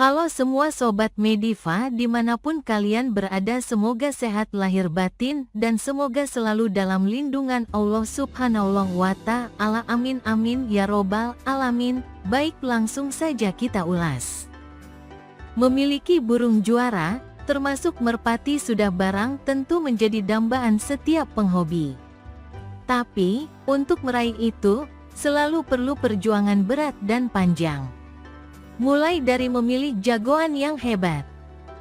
Halo semua Sobat Mediva dimanapun kalian berada, semoga sehat lahir batin dan semoga selalu dalam lindungan Allah Subhanahu wa Ta'ala. Amin amin ya robbal alamin. Baik, langsung saja kita ulas. Memiliki burung juara, termasuk merpati, sudah barang tentu menjadi dambaan setiap penghobi. Tapi, untuk meraih itu, selalu perlu perjuangan berat dan panjang. Mulai dari memilih jagoan yang hebat,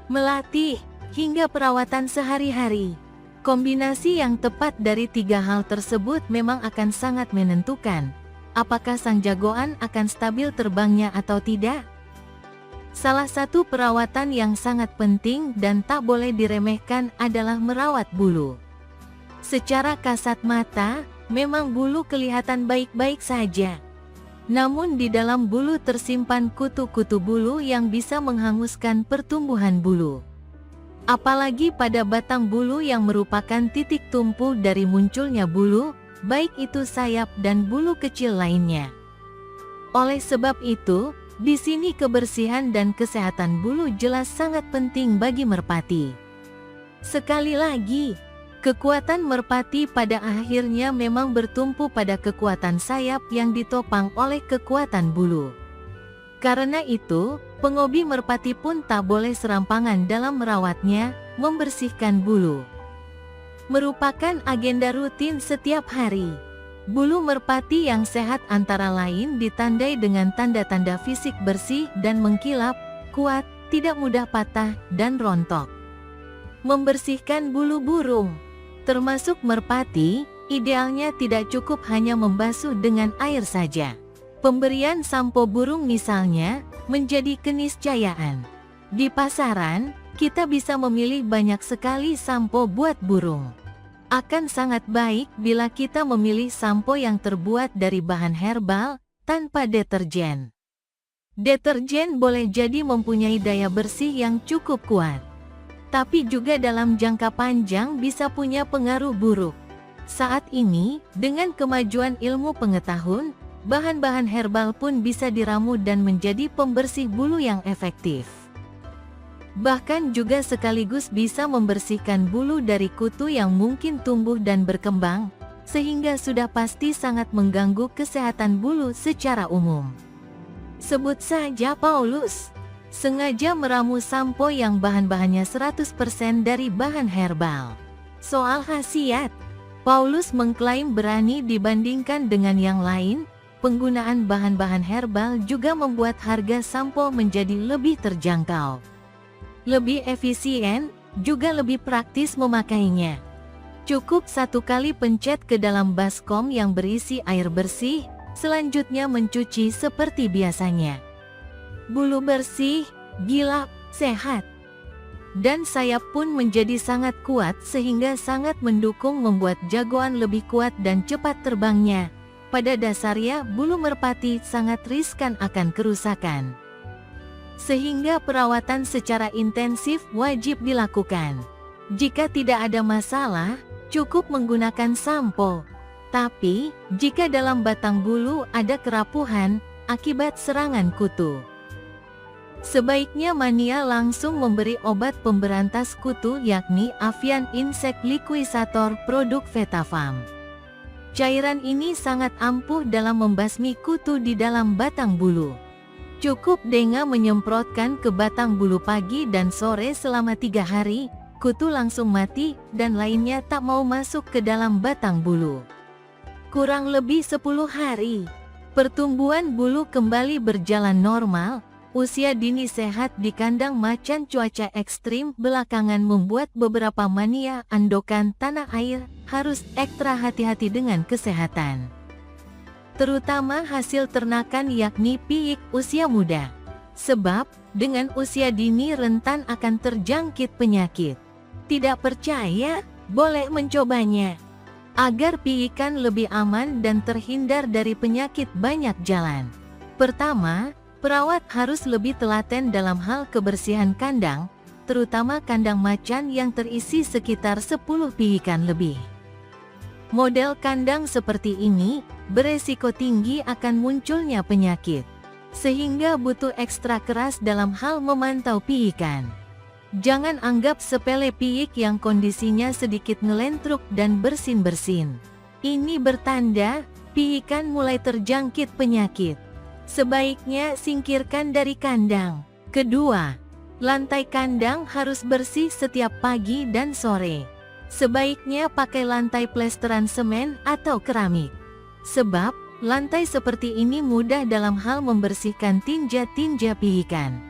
melatih, hingga perawatan sehari-hari. Kombinasi yang tepat dari tiga hal tersebut memang akan sangat menentukan apakah sang jagoan akan stabil terbangnya atau tidak. Salah satu perawatan yang sangat penting dan tak boleh diremehkan adalah merawat bulu. Secara kasat mata, memang bulu kelihatan baik-baik saja. Namun di dalam bulu tersimpan kutu-kutu bulu yang bisa menghanguskan pertumbuhan bulu. Apalagi pada batang bulu yang merupakan titik tumpu dari munculnya bulu, baik itu sayap dan bulu kecil lainnya. Oleh sebab itu, di sini kebersihan dan kesehatan bulu jelas sangat penting bagi merpati. Sekali lagi, kekuatan merpati pada akhirnya memang bertumpu pada kekuatan sayap yang ditopang oleh kekuatan bulu. Karena itu, penghobi merpati pun tak boleh serampangan dalam merawatnya, membersihkan bulu. Merupakan agenda rutin setiap hari. Bulu merpati yang sehat antara lain ditandai dengan tanda-tanda fisik bersih dan mengkilap, kuat, tidak mudah patah dan rontok. Membersihkan bulu burung, termasuk merpati, idealnya tidak cukup hanya membasuh dengan air saja. Pemberian sampo burung misalnya, menjadi keniscayaan. Di pasaran, kita bisa memilih banyak sekali sampo buat burung. Akan sangat baik bila kita memilih sampo yang terbuat dari bahan herbal, tanpa deterjen. Deterjen boleh jadi mempunyai daya bersih yang cukup kuat, tapi juga dalam jangka panjang bisa punya pengaruh buruk. Saat ini, dengan kemajuan ilmu pengetahuan, bahan-bahan herbal pun bisa diramu dan menjadi pembersih bulu yang efektif. Bahkan juga sekaligus bisa membersihkan bulu dari kutu yang mungkin tumbuh dan berkembang, sehingga sudah pasti sangat mengganggu kesehatan bulu secara umum. Sebut saja Paulus, sengaja meramu sampo yang bahan-bahannya 100% dari bahan herbal. Soal khasiat, Paulus mengklaim berani dibandingkan dengan yang lain. Penggunaan bahan-bahan herbal juga membuat harga sampo menjadi lebih terjangkau, lebih efisien, juga lebih praktis memakainya. Cukup satu kali pencet ke dalam baskom yang berisi air bersih, selanjutnya mencuci seperti biasanya. Bulu bersih, gilap, sehat, dan sayap pun menjadi sangat kuat sehingga sangat mendukung membuat jagoan lebih kuat dan cepat terbangnya. Pada dasarnya bulu merpati sangat riskan akan kerusakan, sehingga perawatan secara intensif wajib dilakukan. Jika tidak ada masalah, cukup menggunakan sampo. Tapi, jika dalam batang bulu ada kerapuhan akibat serangan kutu, sebaiknya mania langsung memberi obat pemberantas kutu, yakni Avian Insect Liquisator produk Vetafarm. Cairan ini sangat ampuh dalam membasmi kutu di dalam batang bulu. Cukup dengan menyemprotkan ke batang bulu pagi dan sore selama 3 hari, kutu langsung mati dan lainnya tak mau masuk ke dalam batang bulu. Kurang lebih 10 hari, pertumbuhan bulu kembali berjalan normal. Usia dini sehat di kandang macan cuaca ekstrim belakangan membuat beberapa mania andokan tanah air harus ekstra hati-hati dengan kesehatan, terutama hasil ternakan yakni piik usia muda. Sebab, dengan usia dini rentan akan terjangkit penyakit. Tidak percaya? Boleh mencobanya. Agar piikan lebih aman dan terhindar dari penyakit banyak jalan. Pertama, perawat harus lebih telaten dalam hal kebersihan kandang, terutama kandang macan yang terisi sekitar 10 piikan lebih. Model kandang seperti ini beresiko tinggi akan munculnya penyakit. sehingga butuh ekstra keras dalam hal memantau piikan. Jangan anggap sepele piik yang kondisinya sedikit ngelentruk dan bersin-bersin. Ini bertanda piikan mulai terjangkit penyakit. Sebaiknya singkirkan dari kandang. Kedua, lantai kandang harus bersih setiap pagi dan sore. Sebaiknya pakai lantai plesteran semen atau keramik. Sebab, lantai seperti ini mudah dalam hal membersihkan tinja-tinja piikan.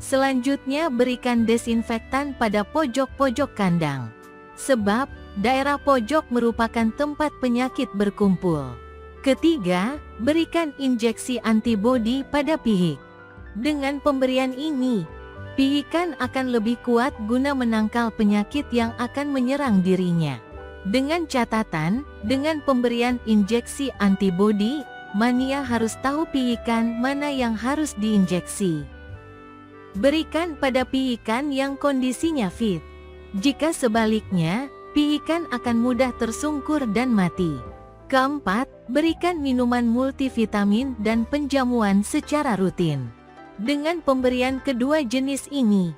Selanjutnya berikan desinfektan pada pojok-pojok kandang. Sebab, daerah pojok merupakan tempat penyakit berkumpul. Ketiga, berikan injeksi antibodi pada piik. Dengan pemberian ini, piikan akan lebih kuat guna menangkal penyakit yang akan menyerang dirinya. Dengan catatan, dengan pemberian injeksi antibodi, mania harus tahu piikan mana yang harus diinjeksi. Berikan pada piikan yang kondisinya fit. Jika sebaliknya, piikan akan mudah tersungkur dan mati. Keempat, berikan minuman multivitamin dan penjamuan secara rutin. Dengan pemberian kedua jenis ini,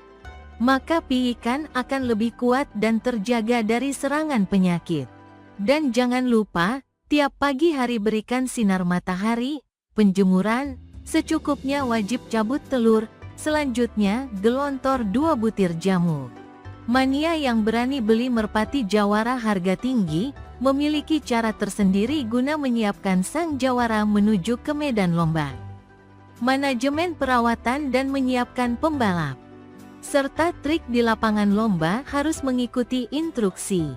maka piikan akan lebih kuat dan terjaga dari serangan penyakit. Dan jangan lupa, tiap pagi hari berikan sinar matahari, penjemuran, secukupnya wajib cabut telur, selanjutnya gelontor 2 butir jamu. Mania yang berani beli merpati jawara harga tinggi, memiliki cara tersendiri guna menyiapkan sang jawara menuju ke medan lomba. Manajemen perawatan dan menyiapkan pembalap serta trik di lapangan lomba harus mengikuti instruksi.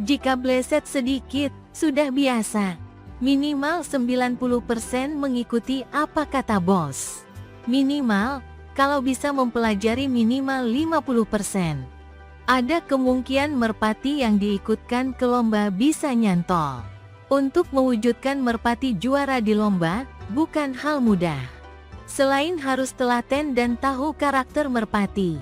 Jika bleset sedikit, sudah biasa. Minimal 90% mengikuti apa kata bos. Minimal, kalau bisa mempelajari minimal 50%. Ada kemungkinan merpati yang diikutkan ke lomba bisa nyantol. Untuk mewujudkan merpati juara di lomba, bukan hal mudah. Selain harus telaten dan tahu karakter merpati,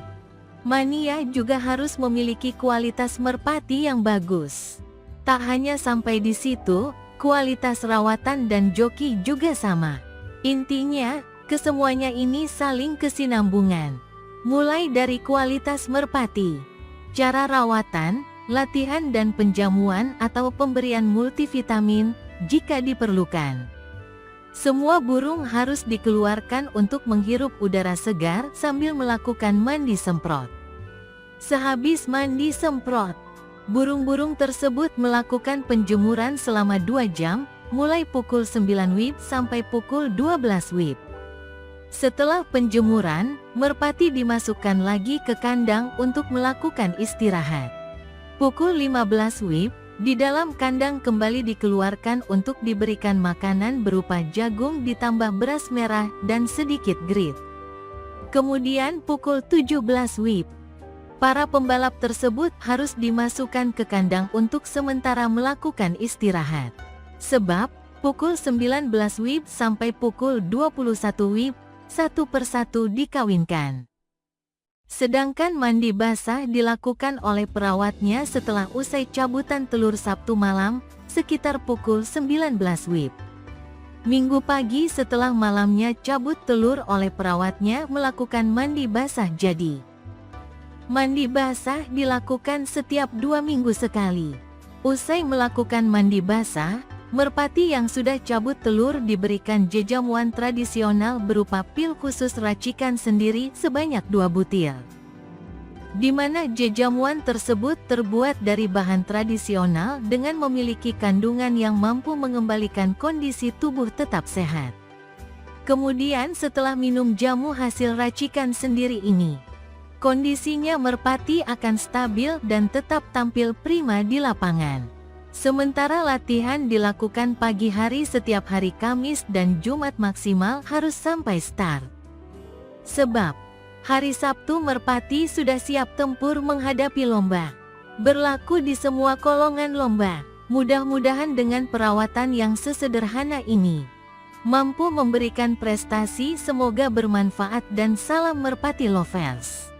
mania juga harus memiliki kualitas merpati yang bagus. Tak hanya sampai di situ, kualitas rawatan dan joki juga sama. Intinya, kesemuanya ini saling kesinambungan. Mulai dari kualitas merpati, cara rawatan, latihan dan penjamuan atau pemberian multivitamin, jika diperlukan. Semua burung harus dikeluarkan untuk menghirup udara segar sambil melakukan mandi semprot. Sehabis mandi semprot, burung-burung tersebut melakukan penjemuran selama 2 jam, mulai pukul 9 WIB sampai pukul 12 WIB. Setelah penjemuran, merpati dimasukkan lagi ke kandang untuk melakukan istirahat. Pukul 15 WIB, di dalam kandang kembali dikeluarkan untuk diberikan makanan berupa jagung ditambah beras merah dan sedikit grit. Kemudian pukul 17 WIB, para pembalap tersebut harus dimasukkan ke kandang untuk sementara melakukan istirahat. Sebab, pukul 19 WIB sampai pukul 21 WIB, satu persatu dikawinkan. Sedangkan mandi basah dilakukan oleh perawatnya setelah usai cabutan telur Sabtu malam, sekitar pukul 19 WIB. Minggu pagi setelah malamnya cabut telur oleh perawatnya melakukan mandi basah jadi. Mandi basah dilakukan setiap 2 minggu sekali. Usai melakukan mandi basah, merpati yang sudah cabut telur diberikan jejamuan tradisional berupa pil khusus racikan sendiri sebanyak 2 butir. Di mana jejamuan tersebut terbuat dari bahan tradisional dengan memiliki kandungan yang mampu mengembalikan kondisi tubuh tetap sehat. Kemudian setelah minum jamu hasil racikan sendiri ini, kondisinya merpati akan stabil dan tetap tampil prima di lapangan. Sementara latihan dilakukan pagi hari setiap hari Kamis dan Jumat maksimal harus sampai start. Sebab, hari Sabtu merpati sudah siap tempur menghadapi lomba. Berlaku di semua golongan lomba. Mudah-mudahan dengan perawatan yang sesederhana ini, mampu memberikan prestasi. Semoga bermanfaat dan salam merpati lovers.